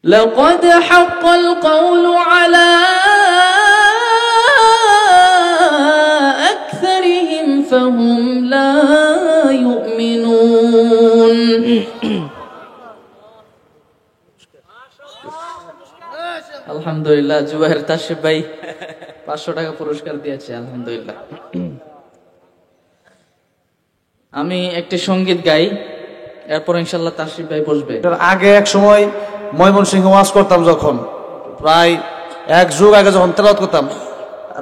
لقد حق القول على أكثرهم فهم لا يؤمنون আলহামদুলিল্লাহ জুবাইর তাশরিফ ভাই 500 টাকা পুরস্কার দিয়েছে আলহামদুলিল্লাহ। আমি একটি সঙ্গীত গাই, এরপর ইনশাআল্লাহ তাশরিফ ভাই বসবে। আগে এক সময় ময়মনসিংহ ওয়াজ করতাম, যখন প্রায় এক যুগ আগে যখন তেলাওয়াত করতাম,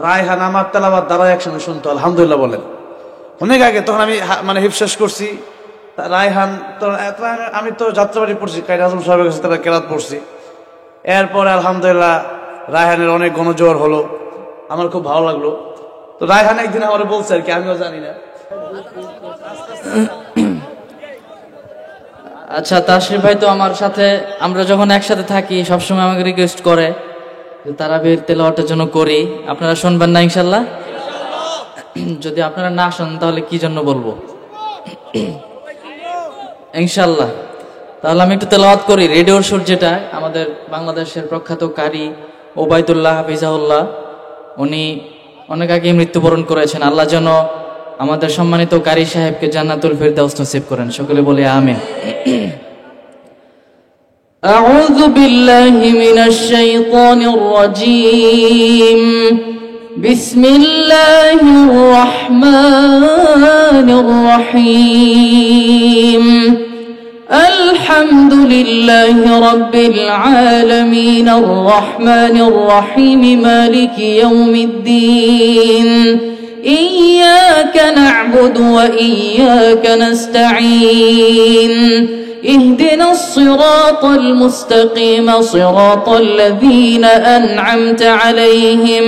রায়হান আমার তেলাওয়াত দ্বারা একসঙ্গে শুনতো আলহামদুলিল্লাহ বলেন। অনেক আগে, তখন আমি মানে হিফ শেষ করছি। রায়হান তো আমি তো যাত্রাবাড়ি পড়ছি, কায়দ আজম সাহেবের কাছে তারা কেরাত পড়ছি। এরপরে আলহামদুলিল্লাহ রায়হানের অনেক গণজোয়ার হলো, আমার খুব ভালো লাগলো। তো রায়হান একদিন আমার বলছে আর কি, আমিও জানি না। আচ্ছা, তাশরিফ ভাই তো আমার সাথে, আমরা যখন একসাথে থাকি সবসময় আমাকে রিকোয়েস্ট করে যে তারাবির তেলাওয়াতের জন্য করি। আপনারা শুনবেন না ইনশাআল্লাহ? যদি আপনারা না শুনেন তাহলে কি জন্য বলবো ইনশাআল্লাহ। তাহলে আমি একটু তেলাওয়াত করি। রেডিওর সুর, যেটা আমাদের বাংলাদেশের প্রখ্যাত কারি ওবায়দুল্লাহ হাফিজাহুল্লাহ, উনি অনেক আগে মৃত্যুবরণ করেছেন। আল্লাহ যেন আমাদের সম্মানিত কারি সাহেবকে জান্নাতুল ফিরদাউস নসিব করেন। সকলে বলি আমিন। আউযু বিল্লাহি মিনাশ শাইতানির রাজীম। বিসমিল্লাহির রহমানির রহিম। আলহামদুলিল্লাহি রাব্বিল আলামিন আর রহমানির রহিম মালিকি ইয়াউমিদ্দিন। إياك نعبد وإياك نستعين اهدنا الصراط المستقيم صراط الذين أنعمت عليهم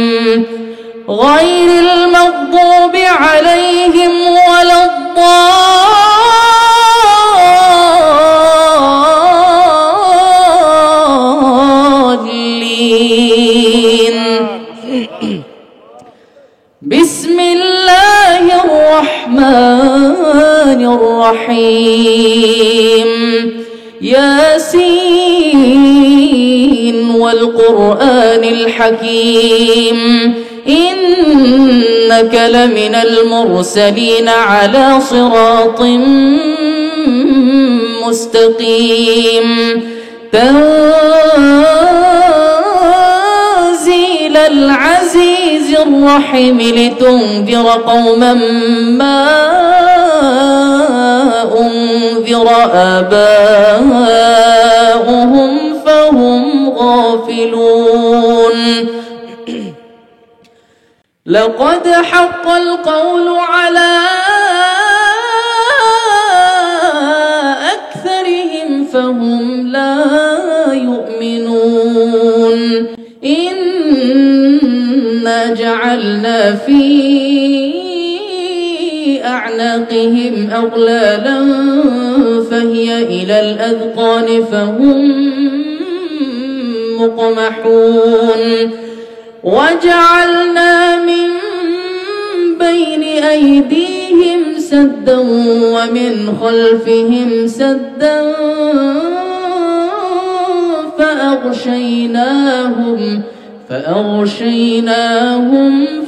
غير المغضوب عليهم ولا الضالين بسم الله الرحمن الرحيم ياسين والقرآن الحكيم إنك لمن المرسلين على صراط مستقيم تنزيل العزيز الرحيم لتنذر قوما ما أنذر آباؤهم فهم غافلون لقد حق القول على أكثرهم فهم لا يؤمنون إنا جعلنا في أعناقهم أغلالا فهي إلى الأذقان فهم مقمحون وجعلنا من بين أيديهم سدا ومن خلفهم سدا فأغشيناهم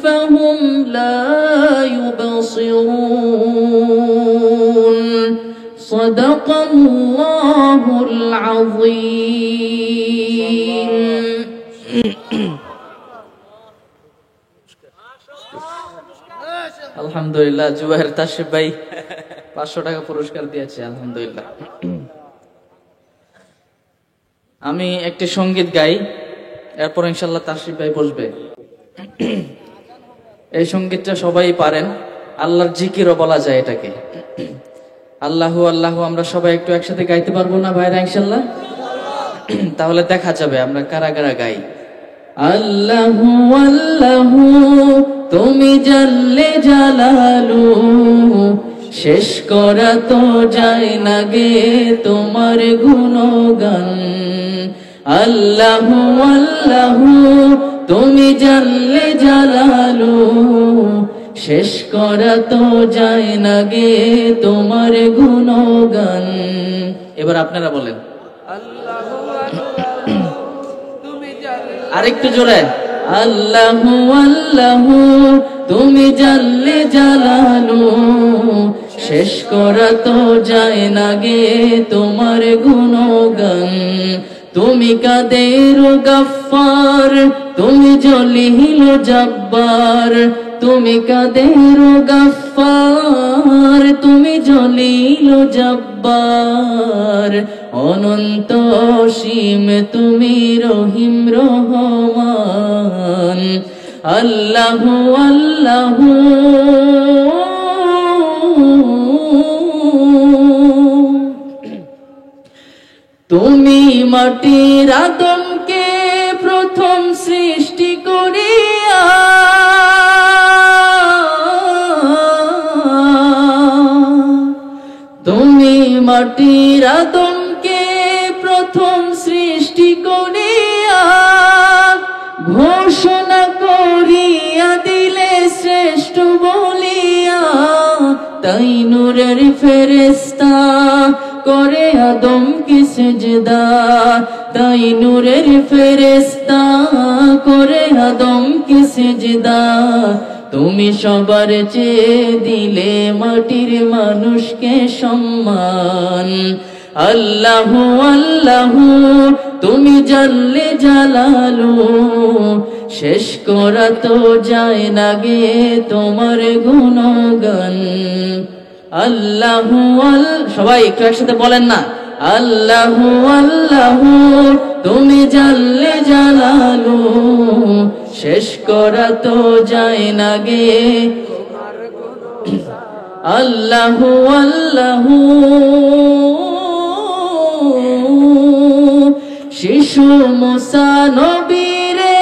فهم لا يبصرون صدق الله العظيم আলহামদুলিল্লাহ জুবাইর তাশরিফ ভাই 500 টাকা পুরস্কার দিয়েছে আলহামদুলিল্লাহ। আমি একটি সঙ্গীত গাই, এরপর ইনশাআল্লাহ তাশরিফ ভাই বসবে। এই সঙ্গীতটা সবাই পারেন, আল্লাহর জিকিরও বলা যায় এটাকে। আল্লাহু আল্লাহু আমরা সবাই একটু একসাথে গাইতে পারবো না ভাইরা ইনশাআল্লাহ? তাহলে দেখা যাবে আমরা কারা কারা গাই। আল্লাহু আল্লাহু তুমি জাল্লে জালালু, শেষ করা তো যায় না গে তোমার গুণগান। আল্লাহু আল্লাহু তুমি জাল্লে জালালু, শেষ করা তো যায় না গে তোমার গুণগান। এবার আপনারা বলেন আল্লাহু আল্লাহু আরেকটু জোরে, আল্লাহু আল্লাহু তুমি জাল্লে জালালু, শেষ করা তো যায় না গে তোমার গুণগান। তুমি কাদের গফফার, তুমি জলিল জব্বার, তুমি কাদের গফফার, তুমি জলিল জব্বার, অনন্ত অসীম তুমি রহিম রহমান। আল্লাহু আল্লাহু তুমি মাটির আদমকে প্রথম সৃষ্টি করিয়া, তুমি মাটির আদমকে প্রথম সৃষ্টি করিয়া, ঘোষণা করিয়া দিলে শ্রেষ্ঠ বলিয়া, তাই নূরের ফেরেশতা করে আদমকে সিজদা, তাই নূরের ফেরেশতা করে আদমকে সিজদা। তুমি সবার চেয়ে দিলে মাটির মানুষকে সম্মান। আল্লাহু আল্লাহু তুমি জাল্লে জালালু, শেষ করা তো যায় না গে তোমার গুণগান। আল্লাহু সবাই একটু একসাথে বলেন না, আল্লাহু আল্লাহু তুমি জাল্লে জালালু, শেষ করা তো যায় না গে। আল্লাহু আল্লাহু শিশু মুসা নবীরে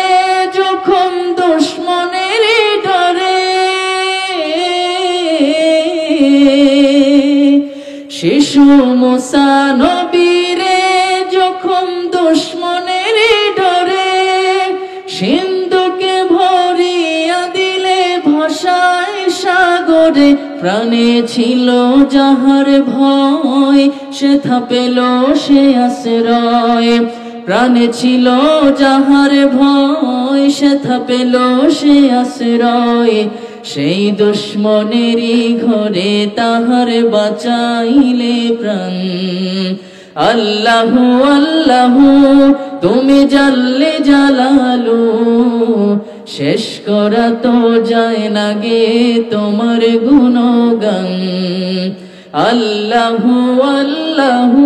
যখন দুশমনের ডরে, শিশু মুসা নবীরে যখন দুশমনের ডরে, সিন্ধুকে ভরিয়া দিলে ভাষায় সাগরে, প্রাণে ছিল যাহার ভয় সেথা পেল সে আশ্রয়, প্রাণে ছিল যাহার ভয় সেথা পেল সে আশ্রয়, সেই দুশমনেরই ঘরে তাহার বাঁচাইলে প্রাণ। আল্লাহু আল্লাহু তুমি জাল্লে জালালু, শেষ করা তো যায় না গে তোমার গুণগান। আল্লাহু আল্লাহু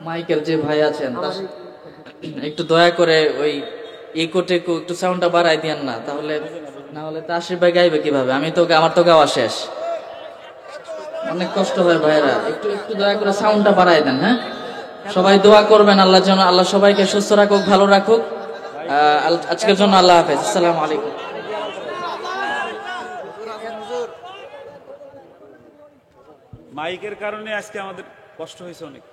মাইকের যে ভাই আছেন একটু দয়া করে ওই ইকোটে একটু সাউন্ডটা বাড়াই দিয়েন না, তাহলে না হলে তাসির ভাই গাইবে কিভাবে? আমার তো গাওয়া শেষ, অনেক কষ্ট হয় ভাইরা। একটু একটু দয়া করে সাউন্ডটা বাড়াই দেন। হ্যাঁ, সবাই দোয়া করবেন আল্লাহর জন্য, আল্লাহ সবাইকে সুস্থ রাখুক, ভালো রাখুক। আজকের জন্য আল্লাহ হাফেজ, আসসালামু আলাইকুম। মাইকের কারণে আজকে আমাদের কষ্ট হয়েছে অনেক।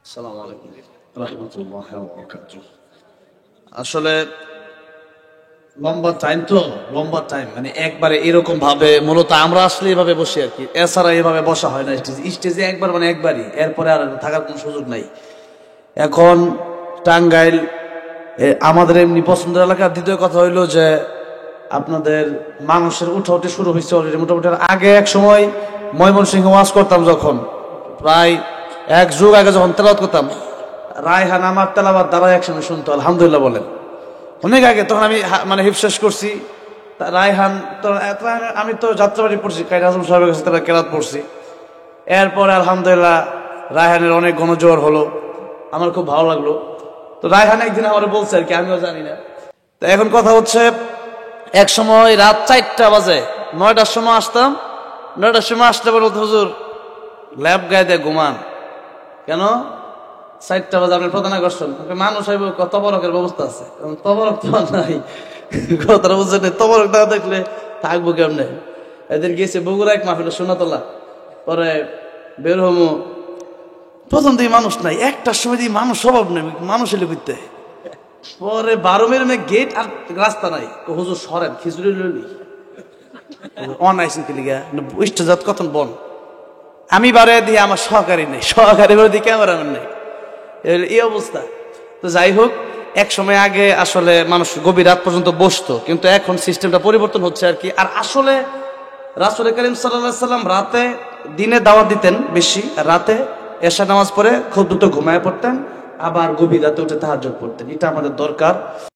আসসালামু আলাইকুম রাহমাতুল্লাহি ওয়া বারাকাতুহু। আসলে লম্বা টাইম মানে একবারে এরকম ভাবে মূলত আমরা আসলে এভাবে বসি আর কি, এছাড়া এভাবে বসা হয় না স্টেজে একবার মানে একবারই, এরপরে আর থাকার কোনো সুযোগ নাই। এখন টাঙ্গাইল আমাদের এমনি পছন্দের এলাকার। দ্বিতীয় কথা হইলো যে আপনাদের মানুষের উঠাউঠি শুরু হয়েছে অলরেডি মোটামুটি। আগে এক সময় ময়মনসিংহে ওয়াজ করতাম যখন, প্রায় এক যুগ আগে যখন তেলাওয়াত করতাম, রায়হান আমার তেলাওয়াত দ্বারা একসঙ্গে শুনতো, আলহামদুলিল্লাহ বলেন। অনেক আগে, তখন আমি মানে হিফশেষ করছি রায়হান তো, আমি তো যাত্রাবাড়ি পড়ছি, কায়রা আজম সাহেবের কাছে তারা কেরাত পড়ছি। এরপরে আলহামদুলিল্লাহ রায়হানের অনেক গণজোয়ার হলো, আমার খুব ভালো লাগলো। তো রায়হান একদিন আমার বলছে আর কি, আমিও জানি না। তো এখন কথা হচ্ছে, এক সময় রাত 4টা বাজে, 9টার সময় আসতাম, 9টার সময় আসতে পারবো হুজুর ল্যাব গায়ে দেয় ঘুমান কেন, 4টা বাজে আপনি প্রধান আকর্ষণ মানুষ হইব, তবরকের ব্যবস্থা আছে, তবরক তো নাই, কথাটা বুঝছেন, তবরক না দেখলে থাকবো কেমনে। এদের গিয়েছে বগুড়া এক মাহফিল সোনাতলা, পরে বের হমু, প্রথম দিকে মানুষ নাই, 1টার সময় দিয়ে মানুষ স্বভাব নেই, মানুষ এলে বুঝতে, পরে 12 মিনিট গেট আর রাস্তা নাই, হুজুর সরেন খিচুড়ি লইলি, অন আইসেন কি লিগা ইষ্টজাত কতন বন আমি বারে দিয়ে আমার সহকারী নেই, সহকারী বারে দিয়ে ক্যামেরাম্যান নেই, এই অবস্থা। তো যাই হোক, এক সময় আগে আসলে মানুষ গভীর রাত পর্যন্ত বসতো, কিন্তু এখন সিস্টেমটা পরিবর্তন হচ্ছে আর কি। আর আসলে রাসূল করিম সাল্লাল্লাহু আলাইহি সাল্লাম রাতে দিনে দাওয়াত দিতেন বেশি, আর রাতে এশা নামাজ পড়ে খুব দ্রুত ঘুমায় পড়তেন, আবার গভীর রাতে উঠে তাহাজ্জুদ পড়তেন। এটা আমাদের দরকার।